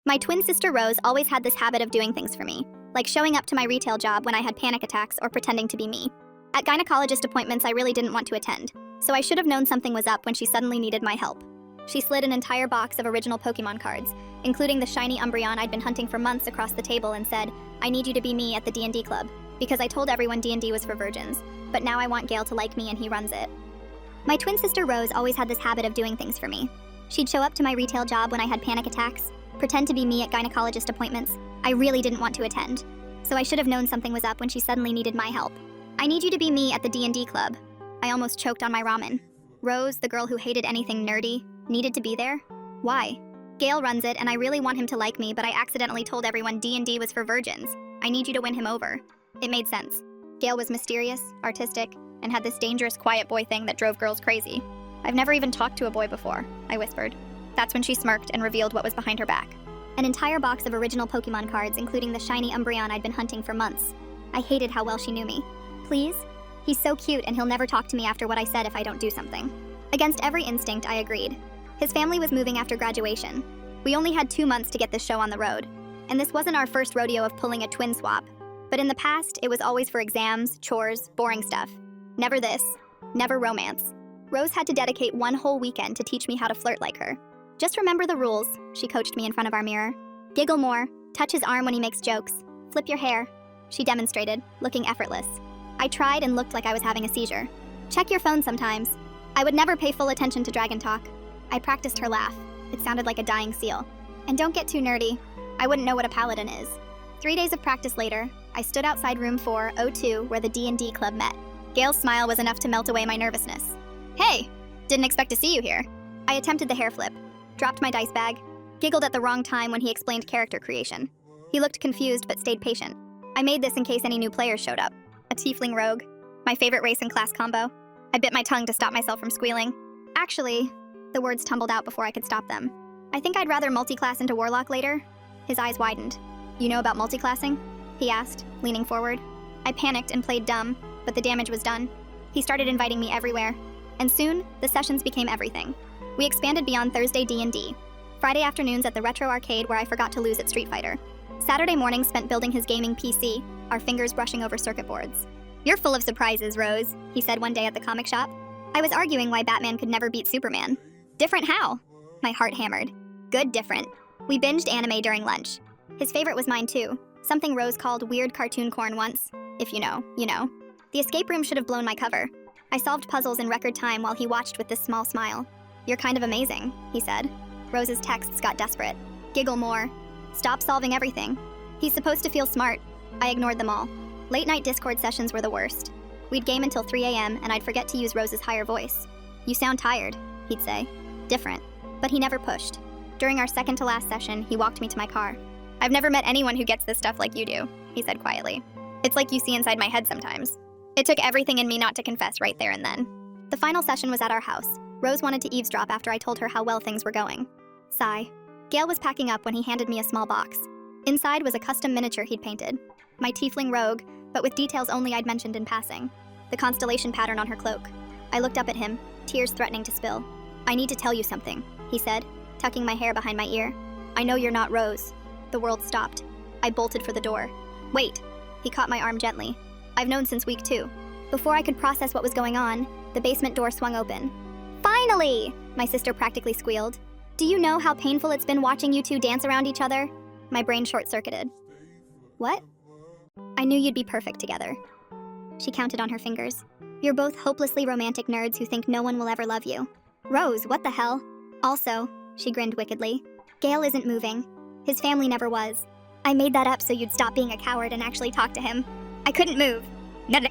My twin sister Rose always had this habit of doing things for me, like showing up to my retail job when I had panic attacks or pretending to be me. At gynecologist appointments I really didn't want to attend, so I should have known something was up when she suddenly needed my help. She slid an entire box of original Pokemon cards, including the shiny Umbreon I'd been hunting for months, across the table and said, "I need you to be me at the D&D club," because I told everyone D&D was for virgins, but now I want Gale to like me and he runs it. My twin sister Rose always had this habit of doing things for me. She'd show up to my retail job when I had panic attacks, pretend to be me at gynecologist appointments I really didn't want to attend, so I should have known something was up when she suddenly needed my help. "I need you to be me at the D&D club." I almost choked on my ramen. Rose, the girl who hated anything nerdy, needed to be there? Why? Gale runs it and I really want him to like me, but I accidentally told everyone D&D was for virgins. I need you to win him over. It made sense. Gale was mysterious, artistic, and had this dangerous quiet boy thing that drove girls crazy. "I've never even talked to a boy before," I whispered. That's when she smirked and revealed what was behind her back. An entire box of original Pokemon cards, including the shiny Umbreon I'd been hunting for months. I hated how well she knew me. "Please? He's so cute and he'll never talk to me after what I said if I don't do something." Against every instinct, I agreed. His family was moving after graduation. We only had 2 months to get this show on the road. And this wasn't our first rodeo of pulling a twin swap. But in the past, it was always for exams, chores, boring stuff. Never this. Never romance. Rose had to dedicate one whole weekend to teach me how to flirt like her. "Just remember the rules," she coached me in front of our mirror. "Giggle more, touch his arm when he makes jokes, flip your hair," she demonstrated, looking effortless. I tried and looked like I was having a seizure. "Check your phone sometimes." I would never pay full attention to Dragon Talk. I practiced her laugh. It sounded like a dying seal. "And don't get too nerdy. I wouldn't know what a paladin is." 3 days of practice later, I stood outside room 402 where the D&D club met. Gale's smile was enough to melt away my nervousness. "Hey, didn't expect to see you here." I attempted the hair flip, dropped my dice bag, giggled at the wrong time when he explained character creation. He looked confused but stayed patient. I made this in case any new players showed up. A tiefling rogue, my favorite race in class combo. I bit my tongue to stop myself from squealing. "Actually," the words tumbled out before I could stop them. "I think I'd rather multiclass into warlock later." His eyes widened. "You know about multiclassing?" he asked, leaning forward. I panicked and played dumb, but the damage was done. He started inviting me everywhere, and soon, the sessions became everything. We expanded beyond Thursday D&D. Friday afternoons at the retro arcade where I forgot to lose at Street Fighter. Saturday mornings spent building his gaming PC, our fingers brushing over circuit boards. "You're full of surprises, Rose," he said one day at the comic shop. I was arguing why Batman could never beat Superman. "Different how?" My heart hammered. "Good different." We binged anime during lunch. His favorite was mine too, something Rose called weird cartoon corn once. If you know, you know. The escape room should have blown my cover. I solved puzzles in record time while he watched with this small smile. "You're kind of amazing," he said. Rose's texts got desperate. "Giggle more. Stop solving everything." He's supposed to feel smart. I ignored them all. Late night Discord sessions were the worst. We'd game until 3 a.m. and I'd forget to use Rose's higher voice. "You sound tired," he'd say. Different. But he never pushed. During our second to last session, he walked me to my car. "I've never met anyone who gets this stuff like you do," he said quietly. "It's like you see inside my head sometimes." It took everything in me not to confess right there and then. The final session was at our house. Rose wanted to eavesdrop after I told her how well things were going. Sigh. Gale was packing up when he handed me a small box. Inside was a custom miniature he'd painted. My tiefling rogue, but with details only I'd mentioned in passing. The constellation pattern on her cloak. I looked up at him, tears threatening to spill. "I need to tell you something," he said, tucking my hair behind my ear. "I know you're not Rose." The world stopped. I bolted for the door. "Wait." He caught my arm gently. "I've known since week 2. Before I could process what was going on, the basement door swung open. "Finally!" my sister practically squealed. "Do you know how painful it's been watching you two dance around each other?" My brain short-circuited. "What?" "I knew you'd be perfect together." She counted on her fingers. "You're both hopelessly romantic nerds who think no one will ever love you." "Rose, what the hell?" "Also," she grinned wickedly, "Gale isn't moving. His family never was. I made that up so you'd stop being a coward and actually talk to him. I couldn't move."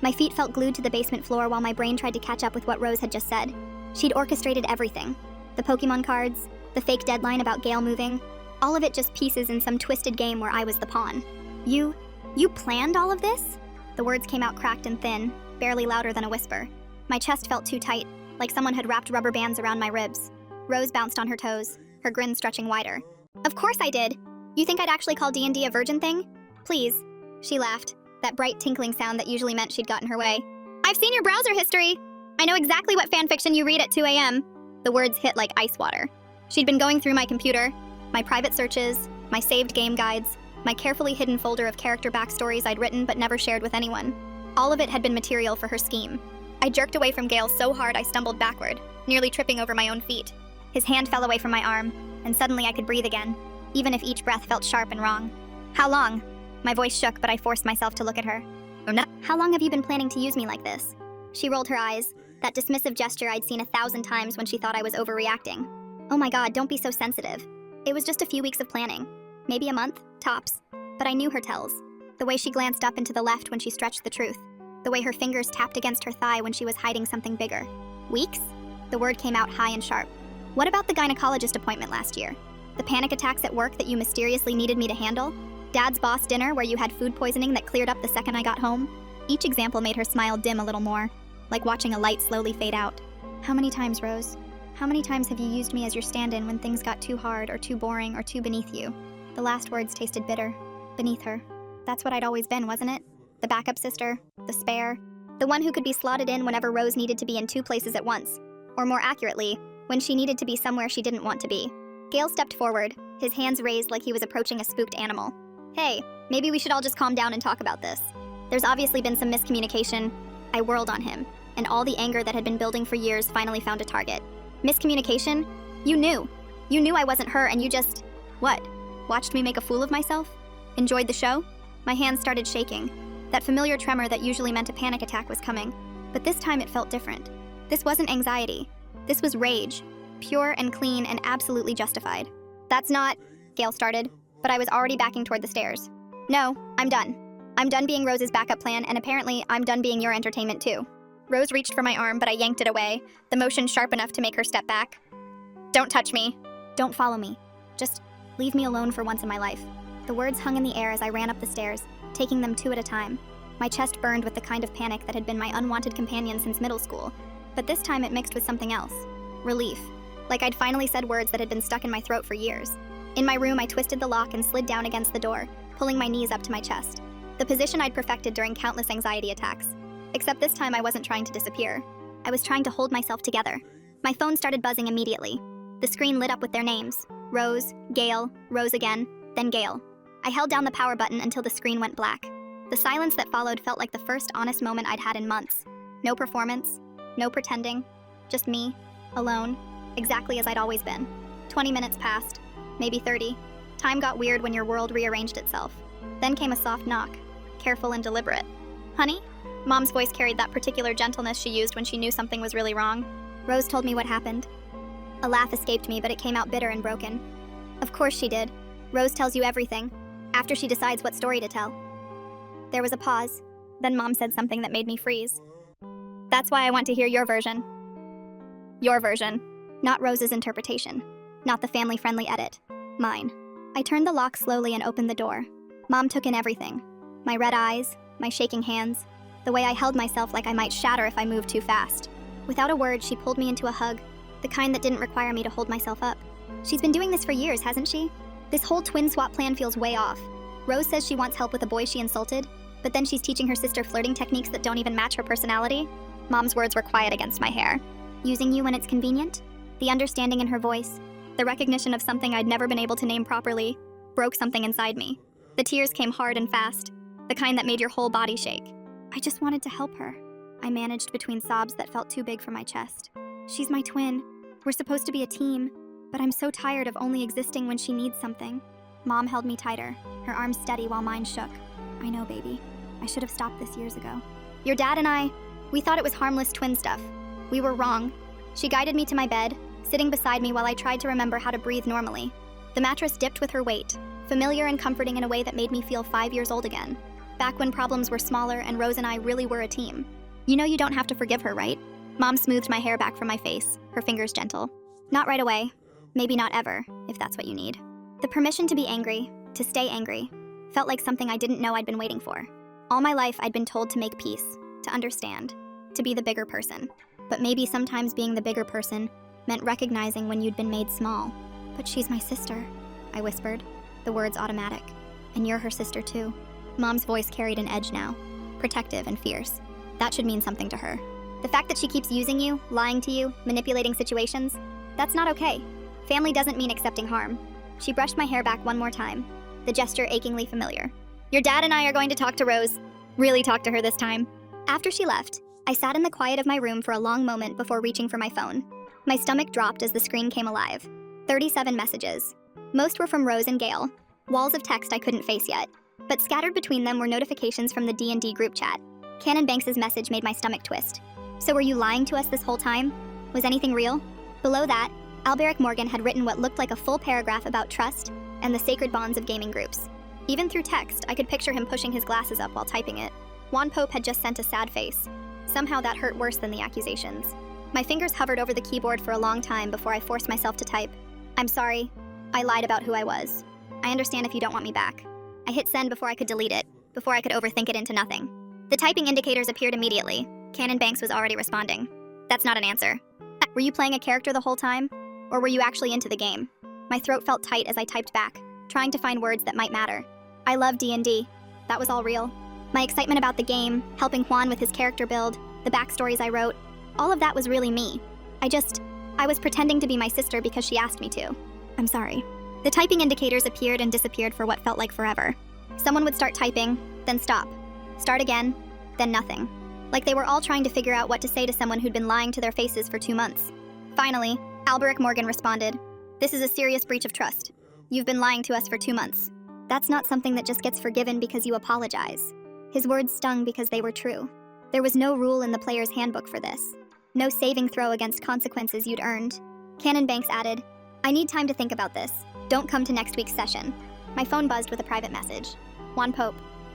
My feet felt glued to the basement floor while my brain tried to catch up with what Rose had just said. She'd orchestrated everything. The Pokemon cards, the fake deadline about Gale moving, all of it just pieces in some twisted game where I was the pawn. You planned all of this?" The words came out cracked and thin, barely louder than a whisper. My chest felt too tight, like someone had wrapped rubber bands around my ribs. Rose bounced on her toes, her grin stretching wider. "Of course I did. You think I'd actually call D&D a virgin thing? Please." She laughed, that bright tinkling sound that usually meant she'd gotten her way. "I've seen your browser history. I know exactly what fanfiction you read at 2 a.m. The words hit like ice water. She'd been going through my computer, my private searches, my saved game guides, my carefully hidden folder of character backstories I'd written but never shared with anyone. All of it had been material for her scheme. I jerked away from Gale so hard I stumbled backward, nearly tripping over my own feet. His hand fell away from my arm, and suddenly I could breathe again, even if each breath felt sharp and wrong. How long? My voice shook, but I forced myself to look at her. Oh, no. How long have you been planning to use me like this? She rolled her eyes, that dismissive gesture I'd seen 1,000 times when she thought I was overreacting. Oh my God, don't be so sensitive. It was just a few weeks of planning. Maybe a month, tops. But I knew her tells. The way she glanced up and to the left when she stretched the truth. The way her fingers tapped against her thigh when she was hiding something bigger. Weeks? The word came out high and sharp. What about the gynecologist appointment last year? The panic attacks at work that you mysteriously needed me to handle? Dad's boss dinner where you had food poisoning that cleared up the second I got home? Each example made her smile dim a little more, like watching a light slowly fade out. How many times, Rose? How many times have you used me as your stand-in when things got too hard or too boring or too beneath you? The last words tasted bitter. Beneath her. That's what I'd always been, wasn't it? The backup sister, the spare, the one who could be slotted in whenever Rose needed to be in 2 places at once. Or more accurately, when she needed to be somewhere she didn't want to be. Gale stepped forward, his hands raised like he was approaching a spooked animal. Hey, maybe we should all just calm down and talk about this. There's obviously been some miscommunication. I whirled on him, and all the anger that had been building for years finally found a target. Miscommunication? You knew. You knew I wasn't her and you just... What? Watched me make a fool of myself? Enjoyed the show? My hands started shaking. That familiar tremor that usually meant a panic attack was coming. But this time it felt different. This wasn't anxiety. This was rage. Pure and clean and absolutely justified. That's not... Gale started, but I was already backing toward the stairs. No, I'm done. I'm done being Rose's backup plan, and apparently I'm done being your entertainment too. Rose reached for my arm, but I yanked it away, the motion sharp enough to make her step back. Don't touch me. Don't follow me. Just leave me alone for once in my life. The words hung in the air as I ran up the stairs, taking them 2 at a time. My chest burned with the kind of panic that had been my unwanted companion since middle school, but this time it mixed with something else. Relief. Like I'd finally said words that had been stuck in my throat for years. In my room, I twisted the lock and slid down against the door, pulling my knees up to my chest. The position I'd perfected during countless anxiety attacks. Except this time I wasn't trying to disappear. I was trying to hold myself together. My phone started buzzing immediately. The screen lit up with their names. Rose, Gale, Rose again, then Gale. I held down the power button until the screen went black. The silence that followed felt like the first honest moment I'd had in months. No performance, no pretending, just me, alone, exactly as I'd always been. 20 minutes passed, maybe 30. Time got weird when your world rearranged itself. Then came a soft knock, careful and deliberate. Honey? Mom's voice carried that particular gentleness she used when she knew something was really wrong. Rose told me what happened. A laugh escaped me, but it came out bitter and broken. Of course she did. Rose tells you everything, after she decides what story to tell. There was a pause. Then Mom said something that made me freeze. That's why I want to hear your version. Your version. Not Rose's interpretation. Not the family-friendly edit. Mine. I turned the lock slowly and opened the door. Mom took in everything. My red eyes, my shaking hands, the way I held myself like I might shatter if I moved too fast. Without a word, she pulled me into a hug, the kind that didn't require me to hold myself up. She's been doing this for years, hasn't she? This whole twin swap plan feels way off. Rose says she wants help with a boy she insulted, but then she's teaching her sister flirting techniques that don't even match her personality. Mom's words were quiet against my hair. Using you when it's convenient? The understanding in her voice, the recognition of something I'd never been able to name properly, broke something inside me. The tears came hard and fast, the kind that made your whole body shake. I just wanted to help her. I managed between sobs that felt too big for my chest. She's my twin. We're supposed to be a team, but I'm so tired of only existing when she needs something. Mom held me tighter, her arms steady while mine shook. I know, baby. I should have stopped this years ago. Your dad and I, we thought it was harmless twin stuff. We were wrong. She guided me to my bed, sitting beside me while I tried to remember how to breathe normally. The mattress dipped with her weight, familiar and comforting in a way that made me feel 5 years old again. Back when problems were smaller and Rose and I really were a team. You know you don't have to forgive her, right? Mom smoothed my hair back from my face, her fingers gentle. Not right away. Maybe not ever, if that's what you need. The permission to be angry, to stay angry, felt like something I didn't know I'd been waiting for. All my life I'd been told to make peace, to understand, to be the bigger person. But maybe sometimes being the bigger person meant recognizing when you'd been made small. But she's my sister, I whispered, the words automatic. And you're her sister too. Mom's voice carried an edge now, protective and fierce. That should mean something to her. The fact that she keeps using you, lying to you, manipulating situations, that's not okay. Family doesn't mean accepting harm. She brushed my hair back one more time, the gesture achingly familiar. Your dad and I are going to talk to Rose. Really talk to her this time. After she left, I sat in the quiet of my room for a long moment before reaching for my phone. My stomach dropped as the screen came alive. 37 messages. Most were from Rose and Gale. Walls of text I couldn't face yet. But scattered between them were notifications from the D&D group chat. Cannon Banks' message made my stomach twist. So were you lying to us this whole time? Was anything real? Below that, Alberic Morgan had written what looked like a full paragraph about trust and the sacred bonds of gaming groups. Even through text, I could picture him pushing his glasses up while typing it. Juan Pope had just sent a sad face. Somehow that hurt worse than the accusations. My fingers hovered over the keyboard for a long time before I forced myself to type. I'm sorry. I lied about who I was. I understand if you don't want me back. I hit send before I could delete it, before I could overthink it into nothing. The typing indicators appeared immediately. Cannon Banks was already responding. That's not an answer. Were you playing a character the whole time? Or were you actually into the game? My throat felt tight as I typed back, trying to find words that might matter. I love D&D. That was all real. My excitement about the game, helping Juan with his character build, the backstories I wrote, all of that was really me. I was pretending to be my sister because she asked me to. I'm sorry. The typing indicators appeared and disappeared for what felt like forever. Someone would start typing, then stop. Start again, then nothing. Like they were all trying to figure out what to say to someone who'd been lying to their faces for 2 months. Finally, Alberic Morgan responded, "This is a serious breach of trust. You've been lying to us for 2 months. That's not something that just gets forgiven because you apologize." His words stung because they were true. There was no rule in the player's handbook for this. No saving throw against consequences you'd earned. Cannon Banks added, "I need time to think about this. Don't come to next week's session." My phone buzzed with a private message. Juan Pope.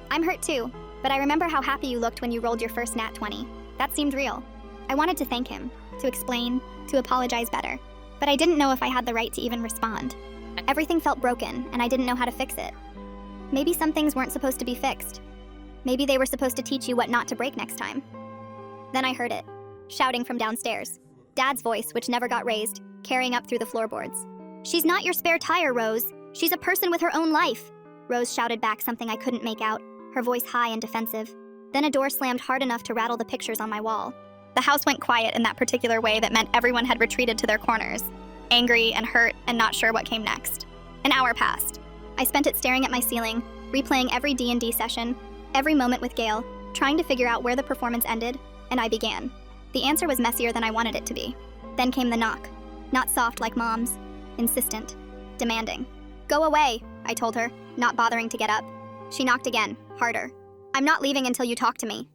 I'm hurt too, but I remember how happy you looked when you rolled your first nat 20. That seemed real. I wanted to thank him, to explain, to apologize better. But I didn't know if I had the right to even respond. Everything felt broken, and I didn't know how to fix it. Maybe some things weren't supposed to be fixed. Maybe they were supposed to teach you what not to break next time. Then I heard it, shouting from downstairs. Dad's voice, which never got raised, carrying up through the floorboards. "She's not your spare tire, Rose. She's a person with her own life." Rose shouted back something I couldn't make out, her voice high and defensive. Then a door slammed hard enough to rattle the pictures on my wall. The house went quiet in that particular way that meant everyone had retreated to their corners, angry and hurt and not sure what came next. An hour passed. I spent it staring at my ceiling, replaying every D&D session, every moment with Gale, trying to figure out where the performance ended, and I began. The answer was messier than I wanted it to be. Then came the knock. Not soft like Mom's. Insistent. Demanding. "Go away," I told her, not bothering to get up. She knocked again, harder. "I'm not leaving until you talk to me."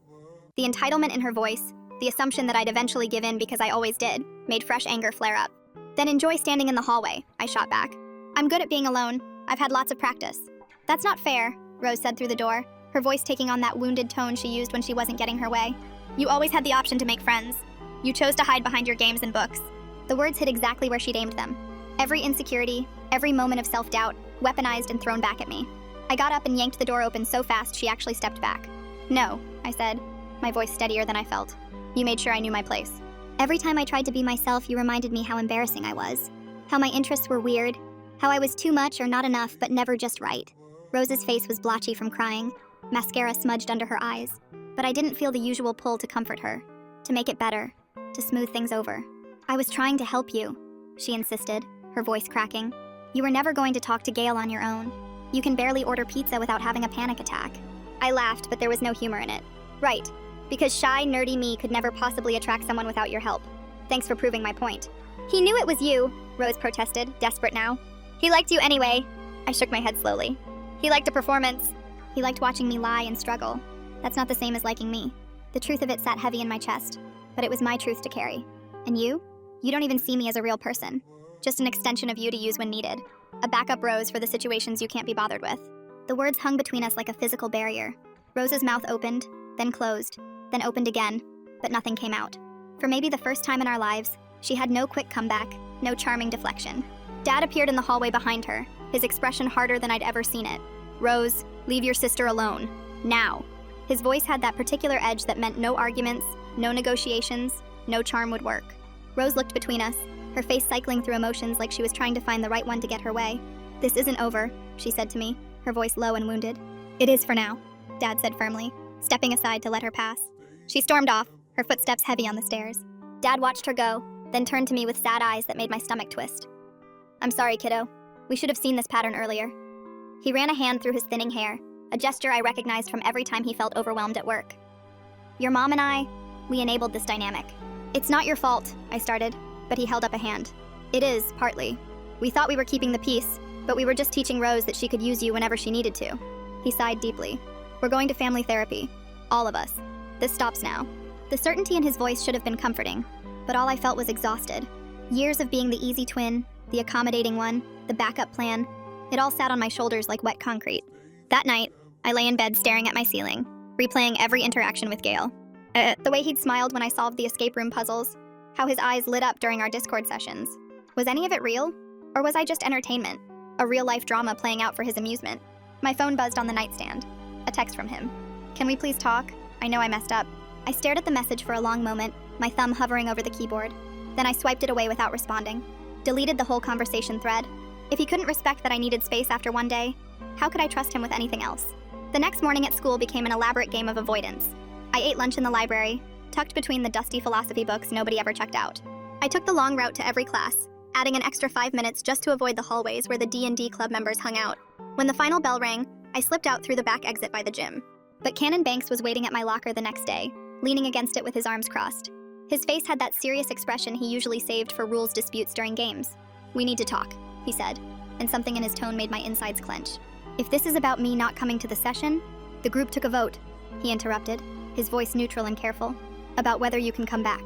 The entitlement in her voice, the assumption that I'd eventually give in because I always did, made fresh anger flare up. "Then enjoy standing in the hallway," I shot back. "I'm good at being alone. I've had lots of practice." "That's not fair," Rose said through the door, her voice taking on that wounded tone she used when she wasn't getting her way. "You always had the option to make friends. You chose to hide behind your games and books." The words hit exactly where she'd aimed them. Every insecurity, every moment of self-doubt, weaponized and thrown back at me. I got up and yanked the door open so fast she actually stepped back. "No," I said, my voice steadier than I felt. "You made sure I knew my place." Every time I tried to be myself, you reminded me how embarrassing I was. How my interests were weird. How I was too much or not enough, but never just right. Rose's face was blotchy from crying. Mascara smudged under her eyes. But I didn't feel the usual pull to comfort her. To make it better. To smooth things over. "I was trying to help you," she insisted, her voice cracking. "You were never going to talk to Gale on your own. You can barely order pizza without having a panic attack." I laughed, but there was no humor in it. "Right. Because shy, nerdy me could never possibly attract someone without your help. Thanks for proving my point." "He knew it was you," Rose protested, desperate now. "He liked you anyway." I shook my head slowly. "He liked a performance." He liked watching me lie and struggle. That's not the same as liking me. The truth of it sat heavy in my chest, but it was my truth to carry. And you? You don't even see me as a real person. Just an extension of you to use when needed. A backup Rose for the situations you can't be bothered with. The words hung between us like a physical barrier. Rose's mouth opened, then closed, then opened again, but nothing came out. For maybe the first time in our lives, she had no quick comeback, no charming deflection. Dad appeared in the hallway behind her, his expression harder than I'd ever seen it. "Rose, leave your sister alone. Now." His voice had that particular edge that meant no arguments, no negotiations, no charm would work. Rose looked between us, her face cycling through emotions like she was trying to find the right one to get her way. "This isn't over," she said to me, her voice low and wounded. "It is for now," Dad said firmly, stepping aside to let her pass. She stormed off, her footsteps heavy on the stairs. Dad watched her go, then turned to me with sad eyes that made my stomach twist. "I'm sorry, kiddo. We should have seen this pattern earlier. He ran a hand through his thinning hair, a gesture I recognized from every time he felt overwhelmed at work. Your mom and I, we enabled this dynamic. It's not your fault, I started, but he held up a hand. It is, partly. We thought we were keeping the peace, but we were just teaching Rose that she could use you whenever she needed to. He sighed deeply. We're going to family therapy. All of us. This stops now. The certainty in his voice should have been comforting, but all I felt was exhausted. Years of being the easy twin, the accommodating one, the backup plan, it all sat on my shoulders like wet concrete. That night, I lay in bed staring at my ceiling, replaying every interaction with Gale. The way he'd smiled when I solved the escape room puzzles, how his eyes lit up during our Discord sessions. Was any of it real? Or was I just entertainment? A real-life drama playing out for his amusement? My phone buzzed on the nightstand. A text from him. Can we please talk? I know I messed up. I stared at the message for a long moment, my thumb hovering over the keyboard. Then I swiped it away without responding. Deleted the whole conversation thread. If he couldn't respect that I needed space after one day, how could I trust him with anything else? The next morning at school became an elaborate game of avoidance. I ate lunch in the library, tucked between the dusty philosophy books nobody ever checked out. I took the long route to every class, adding an extra 5 minutes just to avoid the hallways where the D&D club members hung out. When the final bell rang, I slipped out through the back exit by the gym. But Cannon Banks was waiting at my locker the next day, leaning against it with his arms crossed. His face had that serious expression he usually saved for rules disputes during games. We need to talk, he said, and something in his tone made my insides clench. If this is about me not coming to the session, the group took a vote, he interrupted, his voice neutral and careful, about whether you can come back.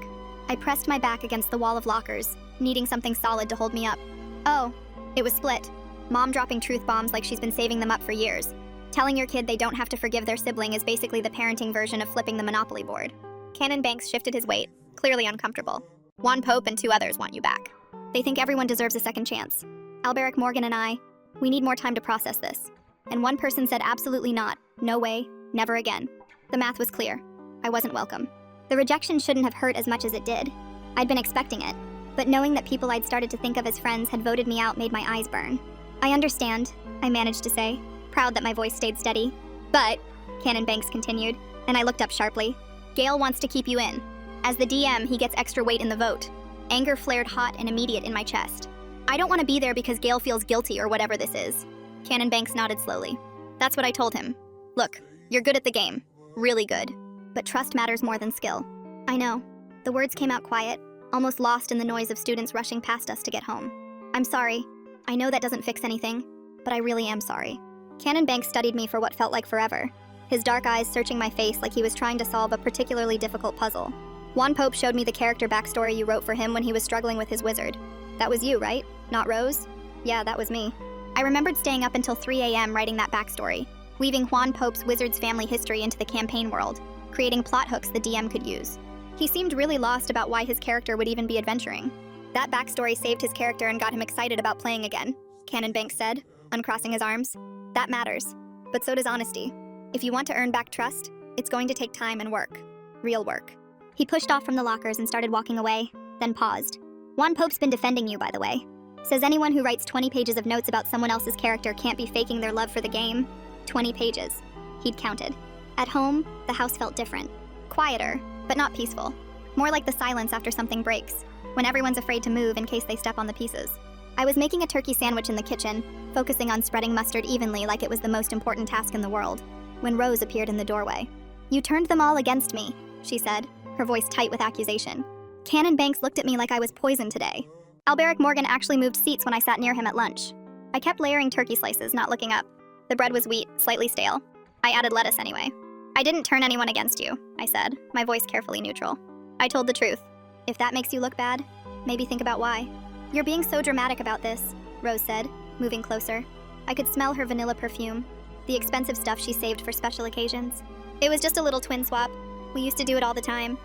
I pressed my back against the wall of lockers, needing something solid to hold me up. Oh, it was split. Mom dropping truth bombs like she's been saving them up for years. Telling your kid they don't have to forgive their sibling is basically the parenting version of flipping the Monopoly board. Cannon Banks shifted his weight, clearly uncomfortable. Juan Pope and 2 others want you back. They think everyone deserves a second chance. Alberic Morgan and I, we need more time to process this. And one person said absolutely not, no way, never again. The math was clear. I wasn't welcome. The rejection shouldn't have hurt as much as it did. I'd been expecting it, but knowing that people I'd started to think of as friends had voted me out made my eyes burn. I understand, I managed to say, proud that my voice stayed steady. But, Cannon Banks continued, and I looked up sharply, Gale wants to keep you in. As the DM, he gets extra weight in the vote. Anger flared hot and immediate in my chest. I don't want to be there because Gale feels guilty or whatever this is. Cannon Banks nodded slowly. That's what I told him. Look, you're good at the game. Really good. But trust matters more than skill. I know. The words came out quiet, almost lost in the noise of students rushing past us to get home. I'm sorry. I know that doesn't fix anything, but I really am sorry. Cannon Banks studied me for what felt like forever, his dark eyes searching my face like he was trying to solve a particularly difficult puzzle. Juan Pope showed me the character backstory you wrote for him when he was struggling with his wizard. That was you, right? Not Rose? Yeah, that was me. I remembered staying up until 3 a.m. writing that backstory, weaving Juan Pope's wizard's family history into the campaign world, creating plot hooks the DM could use. He seemed really lost about why his character would even be adventuring. That backstory saved his character and got him excited about playing again, Cannon Banks said, uncrossing his arms. That matters. But so does honesty. If you want to earn back trust, it's going to take time and work. Real work. He pushed off from the lockers and started walking away, then paused. Juan Pope's been defending you, by the way. Says anyone who writes 20 pages of notes about someone else's character can't be faking their love for the game. 20 pages. He'd counted. At home, the house felt different. Quieter, but not peaceful. More like the silence after something breaks, when everyone's afraid to move in case they step on the pieces. I was making a turkey sandwich in the kitchen, focusing on spreading mustard evenly like it was the most important task in the world, when Rose appeared in the doorway. You turned them all against me, she said, her voice tight with accusation. Cannon Banks looked at me like I was poison today. Alberic Morgan actually moved seats when I sat near him at lunch. I kept layering turkey slices, not looking up. The bread was wheat, slightly stale. I added lettuce anyway. I didn't turn anyone against you, I said, my voice carefully neutral. I told the truth. If that makes you look bad, maybe think about why. You're being so dramatic about this, Rose said, moving closer. I could smell her vanilla perfume, the expensive stuff she saved for special occasions. It was just a little twin swap. We used to do it all the time.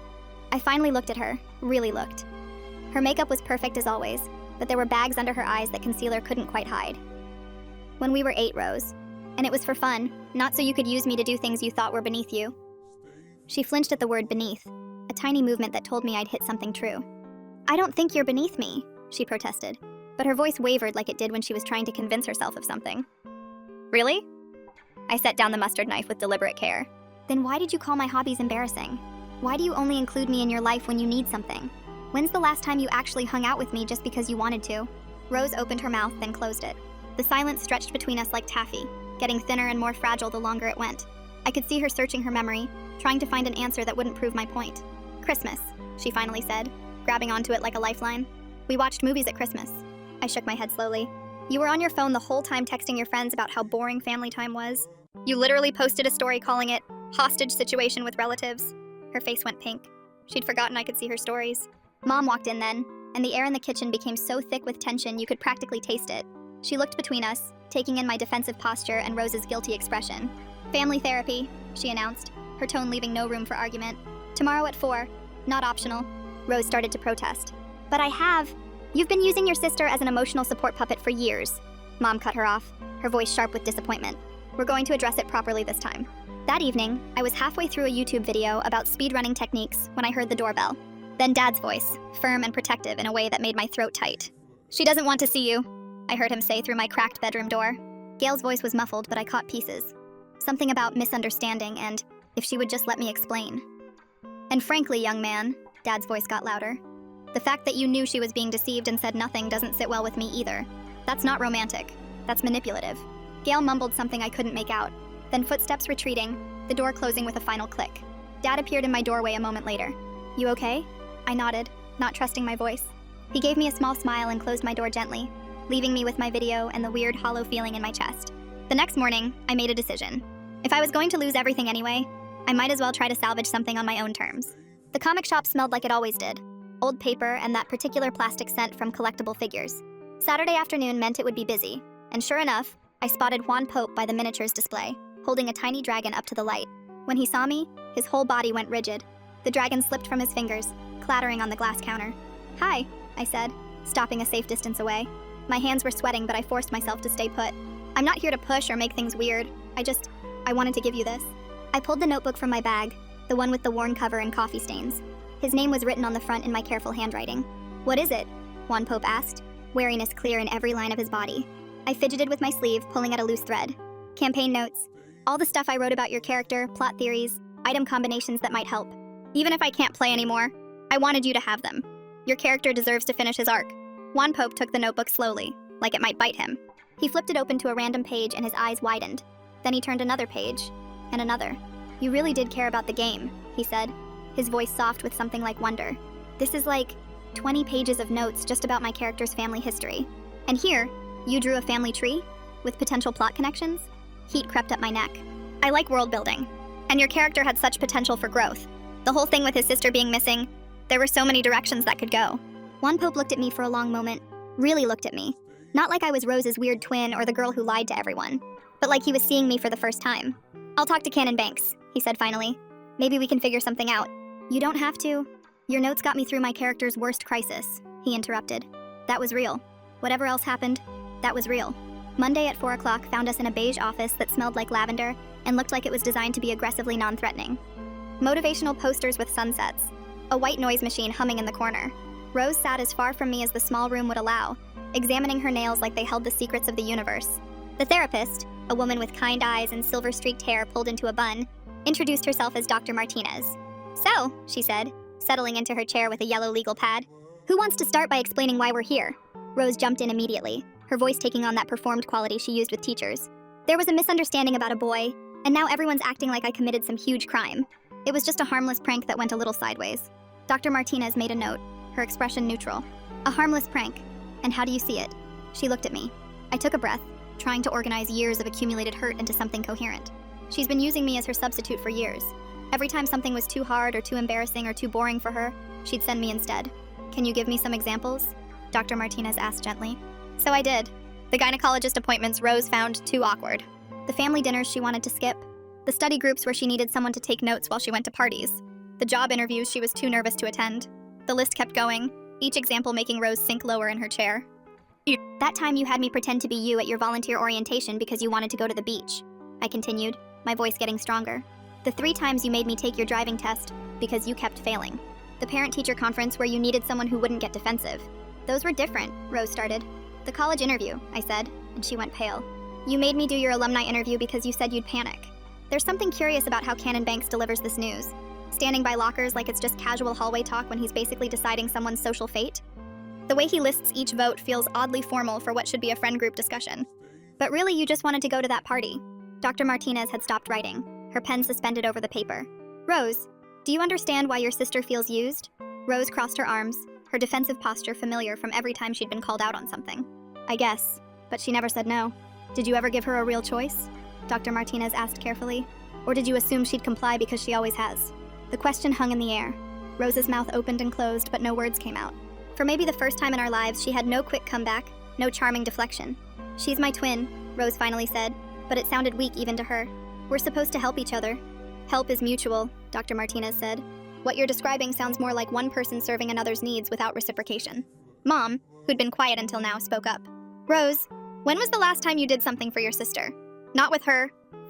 I finally looked at her, really looked. Her makeup was perfect as always, but there were bags under her eyes that concealer couldn't quite hide. When we were 8, Rose, and it was for fun, not so you could use me to do things you thought were beneath you. She flinched at the word beneath, a tiny movement that told me I'd hit something true. I don't think you're beneath me, she protested, but her voice wavered like it did when she was trying to convince herself of something. Really? I set down the mustard knife with deliberate care. Then why did you call my hobbies embarrassing? Why do you only include me in your life when you need something? When's the last time you actually hung out with me just because you wanted to? Rose opened her mouth, then closed it. The silence stretched between us like taffy, getting thinner and more fragile the longer it went. I could see her searching her memory, trying to find an answer that wouldn't prove my point. Christmas, she finally said, grabbing onto it like a lifeline. We watched movies at Christmas. I shook my head slowly. You were on your phone the whole time texting your friends about how boring family time was. You literally posted a story calling it hostage situation with relatives. Her face went pink. She'd forgotten I could see her stories. Mom walked in then, and the air in the kitchen became so thick with tension you could practically taste it. She looked between us, taking in my defensive posture and Rose's guilty expression. Family therapy, she announced, her tone leaving no room for argument. Tomorrow at 4, not optional. Rose started to protest. But I have. You've been using your sister as an emotional support puppet for years. Mom cut her off, her voice sharp with disappointment. We're going to address it properly this time. That evening, I was halfway through a YouTube video about speedrunning techniques when I heard the doorbell. Then Dad's voice, firm and protective in a way that made my throat tight. She doesn't want to see you, I heard him say through my cracked bedroom door. Gail's voice was muffled, but I caught pieces. Something about misunderstanding and if she would just let me explain. And frankly, young man, Dad's voice got louder. The fact that you knew she was being deceived and said nothing doesn't sit well with me either. That's not romantic. That's manipulative. Gail mumbled something I couldn't make out. Then footsteps retreating, the door closing with a final click. Dad appeared in my doorway a moment later. You okay? I nodded, not trusting my voice. He gave me a small smile and closed my door gently, leaving me with my video and the weird hollow feeling in my chest. The next morning, I made a decision. If I was going to lose everything anyway, I might as well try to salvage something on my own terms. The comic shop smelled like it always did. Old paper and that particular plastic scent from collectible figures. Saturday afternoon meant it would be busy, and sure enough, I spotted Juan Pope by the miniatures display, holding a tiny dragon up to the light. When he saw me, his whole body went rigid. The dragon slipped from his fingers, clattering on the glass counter. Hi, I said, stopping a safe distance away. My hands were sweating, but I forced myself to stay put. I'm not here to push or make things weird. I wanted to give you this. I pulled the notebook from my bag, the one with the worn cover and coffee stains. His name was written on the front in my careful handwriting. What is it? Juan Pope asked, wariness clear in every line of his body. I fidgeted with my sleeve, pulling at a loose thread. Campaign notes. All the stuff I wrote about your character, plot theories, item combinations that might help. Even if I can't play anymore, I wanted you to have them. Your character deserves to finish his arc. Juan Pope took the notebook slowly, like it might bite him. He flipped it open to a random page and his eyes widened. Then he turned another page, and another. You really did care about the game, he said, his voice soft with something like wonder. This is like 20 pages of notes just about my character's family history. And here, you drew a family tree? With potential plot connections? Heat crept up my neck. I like world building. And your character had such potential for growth. The whole thing with his sister being missing, there were so many directions that could go. Juan Pope looked at me for a long moment, really looked at me. Not like I was Rose's weird twin or the girl who lied to everyone, but like he was seeing me for the first time. I'll talk to Cannon Banks, he said finally. Maybe we can figure something out. You don't have to. Your notes got me through my character's worst crisis, he interrupted. That was real. Whatever else happened, that was real. Monday at 4 o'clock found us in a beige office that smelled like lavender and looked like it was designed to be aggressively non-threatening. Motivational posters with sunsets. A white noise machine humming in the corner. Rose sat as far from me as the small room would allow, examining her nails like they held the secrets of the universe. The therapist, a woman with kind eyes and silver-streaked hair pulled into a bun, introduced herself as Dr. Martinez. So, she said, settling into her chair with a yellow legal pad, who wants to start by explaining why we're here? Rose jumped in immediately, her voice taking on that performed quality she used with teachers. There was a misunderstanding about a boy, and now everyone's acting like I committed some huge crime. It was just a harmless prank that went a little sideways. Dr. Martinez made a note, her expression neutral. A harmless prank. And how do you see it? She looked at me. I took a breath, trying to organize years of accumulated hurt into something coherent. She's been using me as her substitute for years. Every time something was too hard or too embarrassing or too boring for her, she'd send me instead. Can you give me some examples? Dr. Martinez asked gently. So I did. The gynecologist appointments Rose found too awkward. The family dinners she wanted to skip. The study groups where she needed someone to take notes while she went to parties. The job interviews she was too nervous to attend. The list kept going, each example making Rose sink lower in her chair. That time you had me pretend to be you at your volunteer orientation because you wanted to go to the beach, I continued, my voice getting stronger. The 3 times you made me take your driving test because you kept failing. The parent-teacher conference where you needed someone who wouldn't get defensive. Those were different, Rose started. The college interview, I said, and she went pale. You made me do your alumni interview because you said you'd panic. There's something curious about how Cannon Banks delivers this news. Standing by lockers like it's just casual hallway talk when he's basically deciding someone's social fate. The way he lists each vote feels oddly formal for what should be a friend group discussion. But really, you just wanted to go to that party. Dr. Martinez had stopped writing, her pen suspended over the paper. Rose, do you understand why your sister feels used? Rose crossed her arms, her defensive posture familiar from every time she'd been called out on something. I guess, but she never said no. Did you ever give her a real choice? Dr. Martinez asked carefully. Or did you assume she'd comply because she always has? The question hung in the air. Rose's mouth opened and closed, but no words came out. For maybe the first time in our lives, she had no quick comeback, no charming deflection. She's my twin, Rose finally said, but it sounded weak even to her. We're supposed to help each other. Help is mutual, Dr. Martinez said. What you're describing sounds more like one person serving another's needs without reciprocation. Mom, who'd been quiet until now, spoke up. Rose, when was the last time you did something for your sister? Not with her.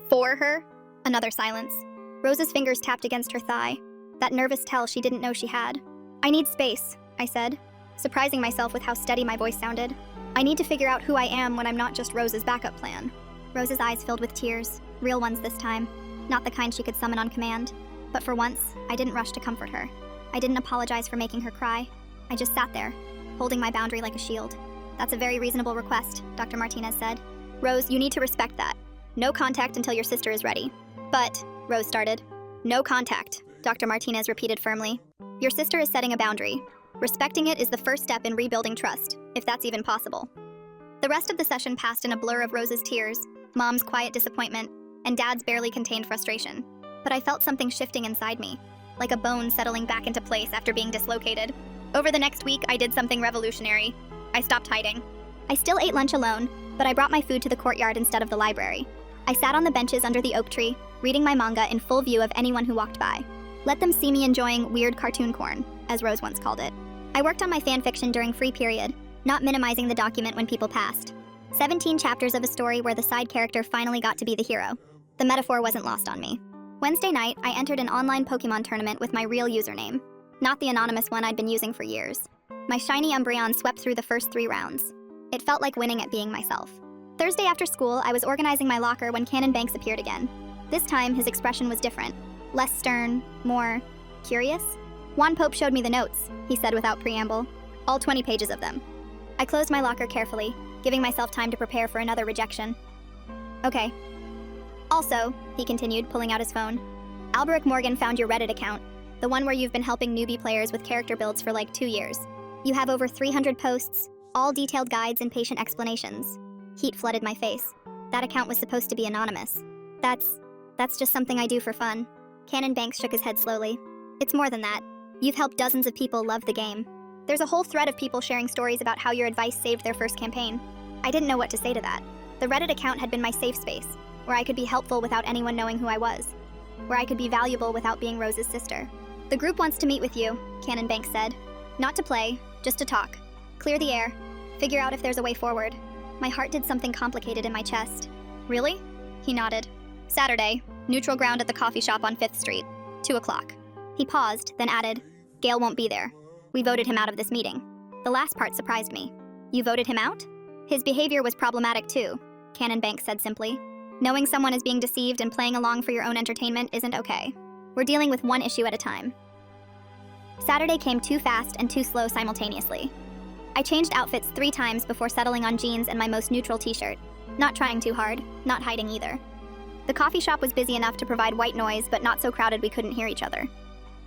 For her? Another silence. Rose's fingers tapped against her thigh. That nervous tell she didn't know she had. I need space, I said, surprising myself with how steady my voice sounded. I need to figure out who I am when I'm not just Rose's backup plan. Rose's eyes filled with tears, real ones this time, not the kind she could summon on command. But for once, I didn't rush to comfort her. I didn't apologize for making her cry. I just sat there, holding my boundary like a shield. That's a very reasonable request, Dr. Martinez said. Rose, you need to respect that. No contact until your sister is ready. But, Rose started. No contact, Dr. Martinez repeated firmly. Your sister is setting a boundary. Respecting it is the first step in rebuilding trust, if that's even possible. The rest of the session passed in a blur of Rose's tears, Mom's quiet disappointment, and Dad's barely contained frustration. But I felt something shifting inside me, like a bone settling back into place after being dislocated. Over the next week, I did something revolutionary. I stopped hiding. I still ate lunch alone, but I brought my food to the courtyard instead of the library. I sat on the benches under the oak tree, reading my manga in full view of anyone who walked by. Let them see me enjoying weird cartoon corn, as Rose once called it. I worked on my fanfiction during free period, not minimizing the document when people passed. 17 chapters of a story where the side character finally got to be the hero. The metaphor wasn't lost on me. Wednesday night, I entered an online Pokemon tournament with my real username, not the anonymous one I'd been using for years. My shiny Umbreon swept through the first 3 rounds. It felt like winning at being myself. Thursday after school, I was organizing my locker when Cannon Banks appeared again. This time, his expression was different. Less stern, more curious. Juan Pope showed me the notes, he said without preamble. All 20 pages of them. I closed my locker carefully, giving myself time to prepare for another rejection. Okay. Also, he continued, pulling out his phone, Alberic Morgan found your Reddit account, the one where you've been helping newbie players with character builds for like 2 years. You have over 300 posts, all detailed guides and patient explanations. Heat flooded my face. That account was supposed to be anonymous. That's just something I do for fun. Cannon Banks shook his head slowly. It's more than that. You've helped dozens of people love the game. There's a whole thread of people sharing stories about how your advice saved their first campaign. I didn't know what to say to that. The Reddit account had been my safe space, where I could be helpful without anyone knowing who I was, where I could be valuable without being Rose's sister. The group wants to meet with you, Cannon Banks said. Not to play, just to talk. Clear the air. Figure out if there's a way forward. My heart did something complicated in my chest. Really? He nodded. Saturday, neutral ground at the coffee shop on 5th Street, 2 o'clock. He paused, then added, Gale won't be there. We voted him out of this meeting. The last part surprised me. You voted him out? His behavior was problematic too, Cannon Banks said simply. Knowing someone is being deceived and playing along for your own entertainment isn't okay. We're dealing with one issue at a time. Saturday came too fast and too slow simultaneously. I changed outfits 3 times before settling on jeans and my most neutral t-shirt. Not trying too hard, not hiding either. The coffee shop was busy enough to provide white noise, but not so crowded we couldn't hear each other.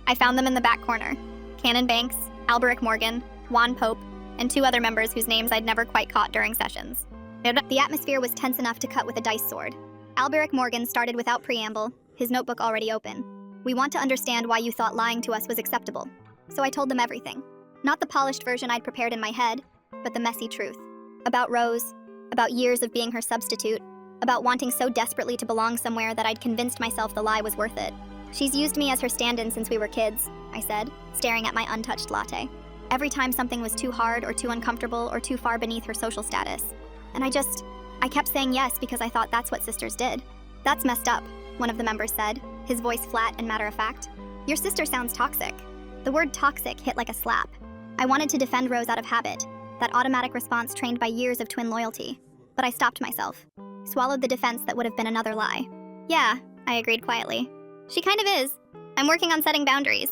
I found them in the back corner. Cannon Banks, Alberic Morgan, Juan Pope, and 2 other members whose names I'd never quite caught during sessions. The atmosphere was tense enough to cut with a dice sword. Alberic Morgan started without preamble, his notebook already open. We want to understand why you thought lying to us was acceptable. So I told them everything. Not the polished version I'd prepared in my head, but the messy truth. About Rose, about years of being her substitute, about wanting so desperately to belong somewhere that I'd convinced myself the lie was worth it. She's used me as her stand-in since we were kids, I said, staring at my untouched latte. Every time something was too hard or too uncomfortable or too far beneath her social status. And I kept saying yes because I thought that's what sisters did. That's messed up, one of the members said, his voice flat and matter-of-fact. Your sister sounds toxic. The word toxic hit like a slap. I wanted to defend Rose out of habit, that automatic response trained by years of twin loyalty. But I stopped myself. Swallowed the defense that would have been another lie. Yeah, I agreed quietly. She kind of is. I'm working on setting boundaries.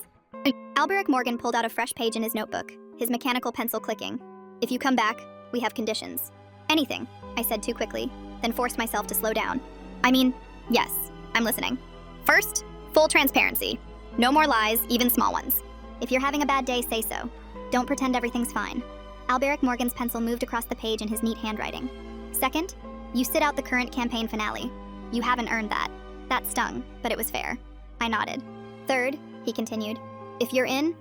Alberic Morgan pulled out a fresh page in his notebook, his mechanical pencil clicking. If you come back, we have conditions. Anything, I said too quickly, then forced myself to slow down. I mean, yes, I'm listening. First, full transparency. No more lies, even small ones. If you're having a bad day, say so. Don't pretend everything's fine. Alberic Morgan's pencil moved across the page in his neat handwriting. Second, you sit out the current campaign finale. You haven't earned that. That stung, but it was fair. I nodded. Third, he continued, if you're in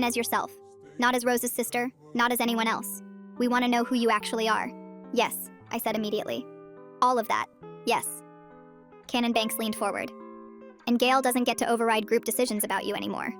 as yourself. Not as Rose's sister, not as anyone else. We want to know who you actually are. Yes, I said immediately. All of that, yes. Canon Banks leaned forward. And Gale doesn't get to override group decisions about you anymore.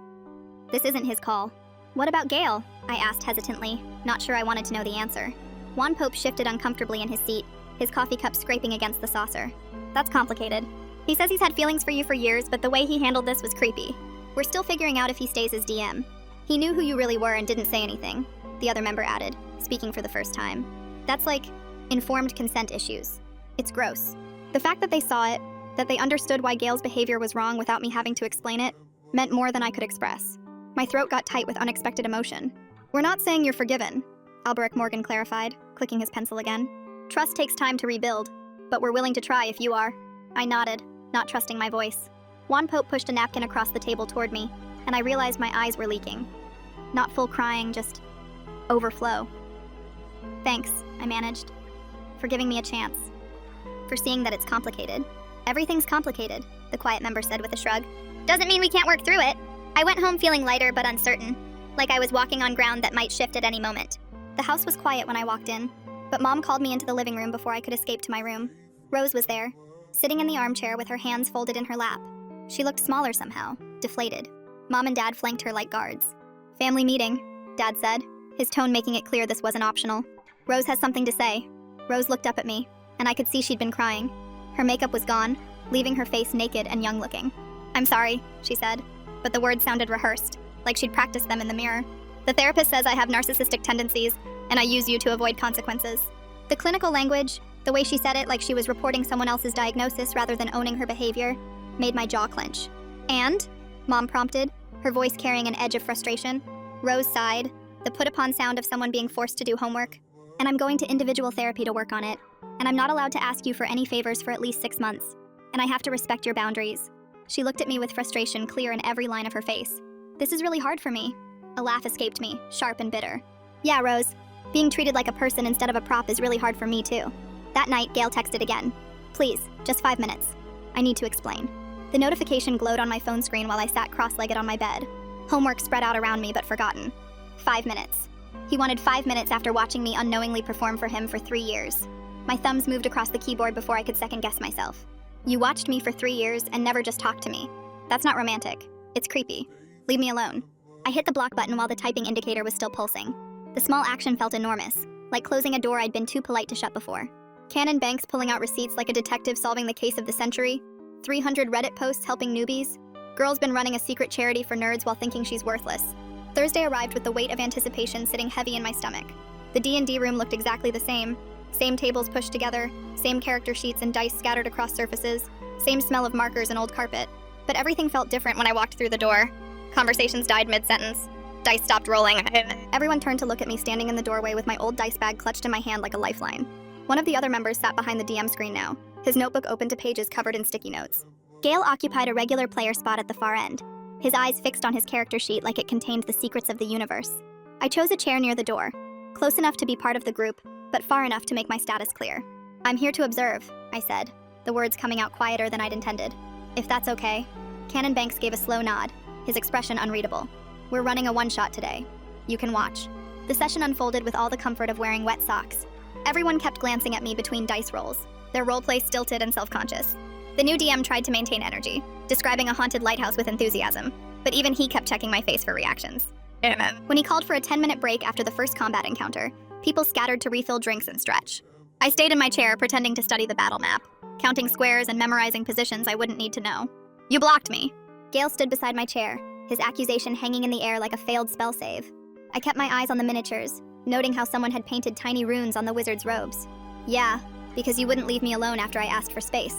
This isn't his call. What about Gale? I asked hesitantly, not sure I wanted to know the answer. Juan Pope shifted uncomfortably in his seat, his coffee cup scraping against the saucer. That's complicated. He says he's had feelings for you for years, but the way he handled this was creepy. We're still figuring out if he stays as DM. He knew who you really were and didn't say anything, the other member added, speaking for the first time. That's like informed consent issues. It's gross. The fact that they saw it, that they understood why Gale's behavior was wrong without me having to explain it, meant more than I could express. My throat got tight with unexpected emotion. We're not saying you're forgiven, Alberic Morgan clarified, clicking his pencil again. Trust takes time to rebuild, but we're willing to try if you are. I nodded, not trusting my voice. Juan Pope pushed a napkin across the table toward me, and I realized my eyes were leaking. Not full crying, just overflow. Thanks, I managed, for giving me a chance. For seeing that it's complicated. Everything's complicated, the quiet member said with a shrug. Doesn't mean we can't work through it. I went home feeling lighter but uncertain, like I was walking on ground that might shift at any moment. The house was quiet when I walked in, but Mom called me into the living room before I could escape to my room. Rose was there, sitting in the armchair with her hands folded in her lap. She looked smaller somehow, deflated. Mom and Dad flanked her like guards. Family meeting, Dad said, his tone making it clear this wasn't optional. Rose has something to say. Rose looked up at me, and I could see she'd been crying. Her makeup was gone, leaving her face naked and young-looking. I'm sorry, she said, but the words sounded rehearsed, like she'd practiced them in the mirror. The therapist says I have narcissistic tendencies, and I use you to avoid consequences. The clinical language, the way she said it like she was reporting someone else's diagnosis rather than owning her behavior, made my jaw clench. And? Mom prompted, her voice carrying an edge of frustration. Rose sighed, the put-upon sound of someone being forced to do homework. And I'm going to individual therapy to work on it. And I'm not allowed to ask you for any favors for at least 6 months. And I have to respect your boundaries. She looked at me with frustration clear in every line of her face. This is really hard for me. A laugh escaped me, sharp and bitter. Yeah, Rose. Being treated like a person instead of a prop is really hard for me too. That night, Gale texted again. Please, just 5 minutes. I need to explain. The notification glowed on my phone screen while I sat cross-legged on my bed. Homework spread out around me but forgotten. 5 minutes. He wanted 5 minutes after watching me unknowingly perform for him for 3 years. My thumbs moved across the keyboard before I could second-guess myself. You watched me for 3 years and never just talked to me. That's not romantic. It's creepy. Leave me alone. I hit the block button while the typing indicator was still pulsing. The small action felt enormous, like closing a door I'd been too polite to shut before. Canon Banks pulling out receipts like a detective solving the case of the century. 300 Reddit posts helping newbies. Girl's been running a secret charity for nerds while thinking she's worthless. Thursday arrived with the weight of anticipation sitting heavy in my stomach. The D&D room looked exactly the same. Same tables pushed together, same character sheets and dice scattered across surfaces, same smell of markers and old carpet. But everything felt different when I walked through the door. Conversations died mid-sentence. Dice stopped rolling. Everyone turned to look at me standing in the doorway with my old dice bag clutched in my hand like a lifeline. One of the other members sat behind the DM screen now, his notebook open to pages covered in sticky notes. Gale occupied a regular player spot at the far end, his eyes fixed on his character sheet like it contained the secrets of the universe. I chose a chair near the door, close enough to be part of the group, but far enough to make my status clear. I'm here to observe, I said, the words coming out quieter than I'd intended. If that's okay. Canon Banks gave a slow nod, his expression unreadable. We're running a one-shot today. You can watch. The session unfolded with all the comfort of wearing wet socks. Everyone kept glancing at me between dice rolls, their roleplay stilted and self-conscious. The new DM tried to maintain energy, describing a haunted lighthouse with enthusiasm, but even he kept checking my face for reactions. Amen. When he called for a 10-minute break after the first combat encounter, people scattered to refill drinks and stretch. I stayed in my chair pretending to study the battle map, counting squares and memorizing positions I wouldn't need to know. You blocked me. Gale stood beside my chair, his accusation hanging in the air like a failed spell save. I kept my eyes on the miniatures, noting how someone had painted tiny runes on the wizard's robes. Yeah, because you wouldn't leave me alone after I asked for space.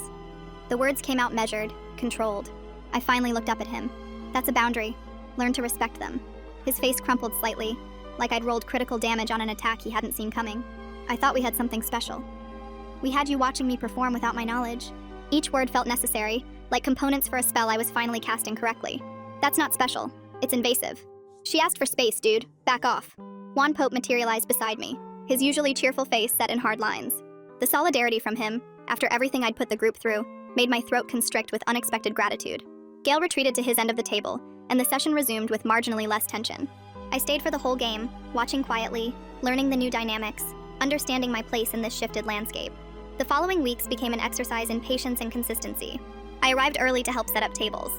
The words came out measured, controlled. I finally looked up at him. That's a boundary. Learn to respect them. His face crumpled slightly, like I'd rolled critical damage on an attack he hadn't seen coming. I thought we had something special. We had you watching me perform without my knowledge. Each word felt necessary, like components for a spell I was finally casting correctly. That's not special. It's invasive. She asked for space, dude. Back off. Juan Pope materialized beside me, his usually cheerful face set in hard lines. The solidarity from him, after everything I'd put the group through, made my throat constrict with unexpected gratitude. Gale retreated to his end of the table, and the session resumed with marginally less tension. I stayed for the whole game, watching quietly, learning the new dynamics, understanding my place in this shifted landscape. The following weeks became an exercise in patience and consistency. I arrived early to help set up tables.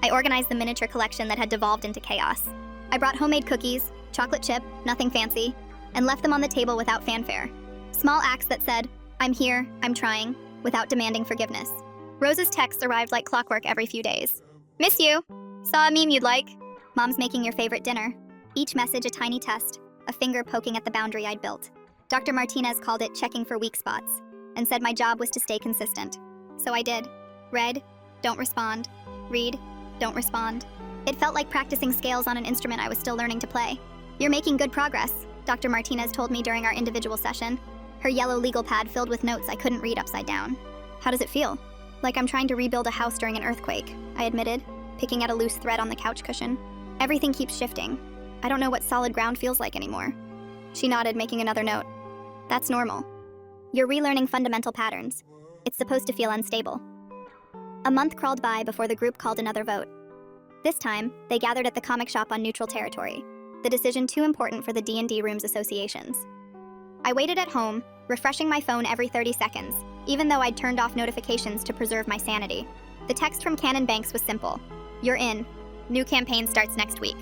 I organized the miniature collection that had devolved into chaos. I brought homemade cookies, chocolate chip, nothing fancy, and left them on the table without fanfare. Small acts that said, "I'm here, I'm trying," without demanding forgiveness. Rose's texts arrived like clockwork every few days. "Miss you. Saw a meme you'd like. Mom's making your favorite dinner." Each message a tiny test, a finger poking at the boundary I'd built. Dr. Martinez called it checking for weak spots, and said my job was to stay consistent. So I did. Read, don't respond. Read, don't respond. It felt like practicing scales on an instrument I was still learning to play. "You're making good progress," Dr. Martinez told me during our individual session, her yellow legal pad filled with notes I couldn't read upside down. "How does it feel?" "Like I'm trying to rebuild a house during an earthquake," I admitted, picking at a loose thread on the couch cushion. "Everything keeps shifting. I don't know what solid ground feels like anymore." She nodded, making another note. "That's normal. You're relearning fundamental patterns. It's supposed to feel unstable." A month crawled by before the group called another vote. This time, they gathered at the comic shop on neutral territory, the decision too important for the D&D rooms associations. I waited at home, refreshing my phone every 30 seconds, even though I'd turned off notifications to preserve my sanity. The text from Cannon Banks was simple. "You're in. New campaign starts next week."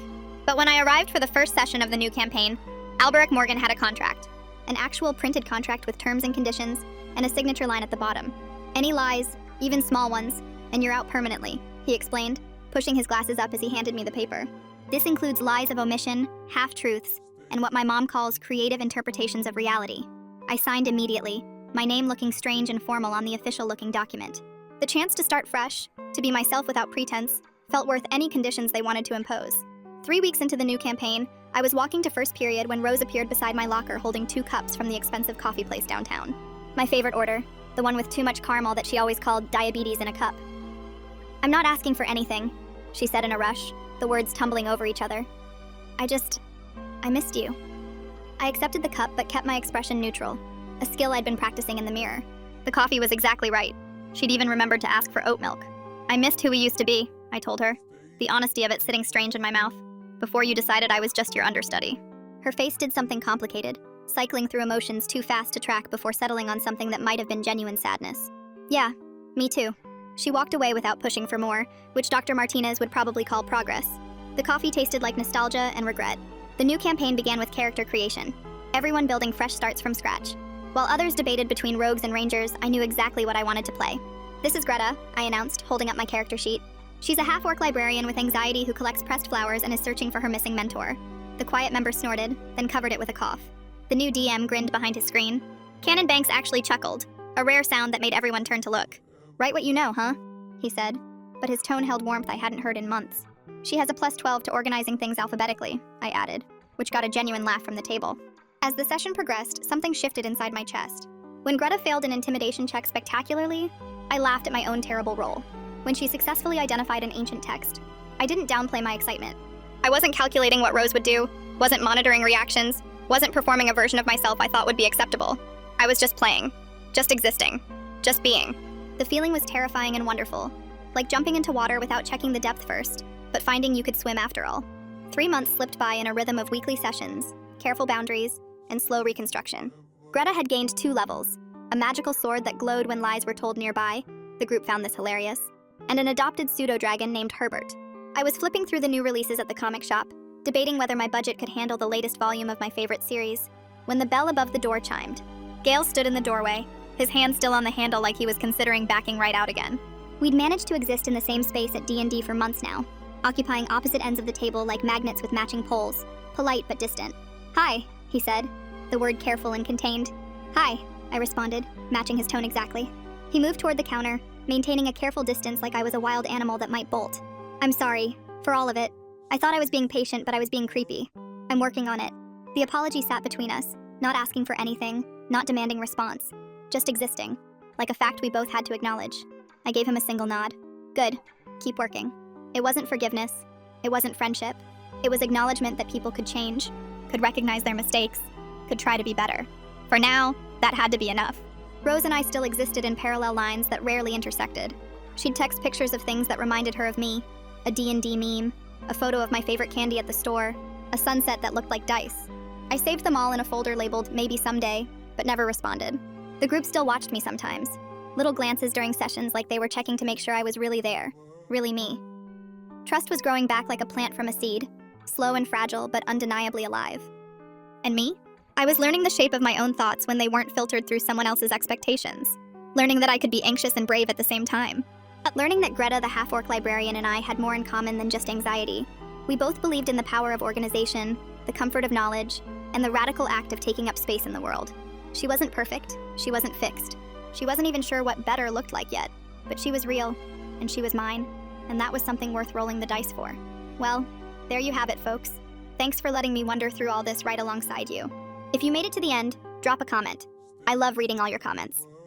But when I arrived for the first session of the new campaign, Alberic Morgan had a contract. An actual printed contract with terms and conditions, and a signature line at the bottom. "Any lies, even small ones, and you're out permanently," he explained, pushing his glasses up as he handed me the paper. "This includes lies of omission, half-truths, and what my mom calls creative interpretations of reality." I signed immediately, my name looking strange and formal on the official-looking document. The chance to start fresh, to be myself without pretense, felt worth any conditions they wanted to impose. 3 weeks into the new campaign, I was walking to first period when Rose appeared beside my locker holding 2 cups from the expensive coffee place downtown. My favorite order, the one with too much caramel that she always called diabetes in a cup. "I'm not asking for anything," she said in a rush, the words tumbling over each other. I missed you." I accepted the cup but kept my expression neutral, a skill I'd been practicing in the mirror. The coffee was exactly right. She'd even remembered to ask for oat milk. "I missed who we used to be," I told her, the honesty of it sitting strange in my mouth. "Before you decided I was just your understudy." Her face did something complicated, cycling through emotions too fast to track before settling on something that might have been genuine sadness. "Yeah, me too." She walked away without pushing for more, which Dr. Martinez would probably call progress. The coffee tasted like nostalgia and regret. The new campaign began with character creation, everyone building fresh starts from scratch. While others debated between rogues and rangers, I knew exactly what I wanted to play. "This is Greta," I announced, holding up my character sheet. She's a half-orc librarian with anxiety who collects pressed flowers and is searching for her missing mentor. The quiet member snorted, then covered it with a cough. The new DM grinned behind his screen. Cannon Banks actually chuckled, a rare sound that made everyone turn to look. "Write what you know, huh?" he said, but his tone held warmth I hadn't heard in months. "She has a +12 to organizing things alphabetically," I added, which got a genuine laugh from the table. As the session progressed, something shifted inside my chest. When Greta failed an intimidation check spectacularly, I laughed at my own terrible role. When she successfully identified an ancient text, I didn't downplay my excitement. I wasn't calculating what Rose would do, wasn't monitoring reactions, wasn't performing a version of myself I thought would be acceptable. I was just playing, just existing, just being. The feeling was terrifying and wonderful, like jumping into water without checking the depth first, but finding you could swim after all. 3 months slipped by in a rhythm of weekly sessions, careful boundaries, and slow reconstruction. Greta had gained 2 levels, a magical sword that glowed when lies were told nearby, the group found this hilarious, and an adopted pseudo-dragon named Herbert. I was flipping through the new releases at the comic shop, debating whether my budget could handle the latest volume of my favorite series, when the bell above the door chimed. Gale stood in the doorway, his hand still on the handle like he was considering backing right out again. We'd managed to exist in the same space at D&D for months now, occupying opposite ends of the table like magnets with matching poles, polite but distant. "Hi," he said, the word careful and contained. "Hi," I responded, matching his tone exactly. He moved toward the counter, maintaining a careful distance like I was a wild animal that might bolt. "I'm sorry, for all of it. I thought I was being patient, but I was being creepy. I'm working on it." The apology sat between us, not asking for anything, not demanding response. just existing, like a fact we both had to acknowledge. I gave him a single nod. Good, keep working. It wasn't forgiveness, it wasn't friendship. It was acknowledgement that people could change, could recognize their mistakes, could try to be better. For now, that had to be enough. Rose and I still existed in parallel lines that rarely intersected. She'd text pictures of things that reminded her of me, a D&D meme, a photo of my favorite candy at the store, a sunset that looked like dice. I saved them all in a folder labeled Maybe Someday, but never responded. The group still watched me sometimes. Little glances during sessions like they were checking to make sure I was really there, really me. Trust was growing back like a plant from a seed, slow and fragile, but undeniably alive. And me? I was learning the shape of my own thoughts when they weren't filtered through someone else's expectations. Learning that I could be anxious and brave at the same time. Learning that Greta, the half-orc librarian, and I had more in common than just anxiety. We both believed in the power of organization, the comfort of knowledge, and the radical act of taking up space in the world. She wasn't perfect, she wasn't fixed. She wasn't even sure what better looked like yet, but she was real, and she was mine, and that was something worth rolling the dice for. Well, there you have it, folks. Thanks for letting me wander through all this right alongside you. If you made it to the end, drop a comment. I love reading all your comments.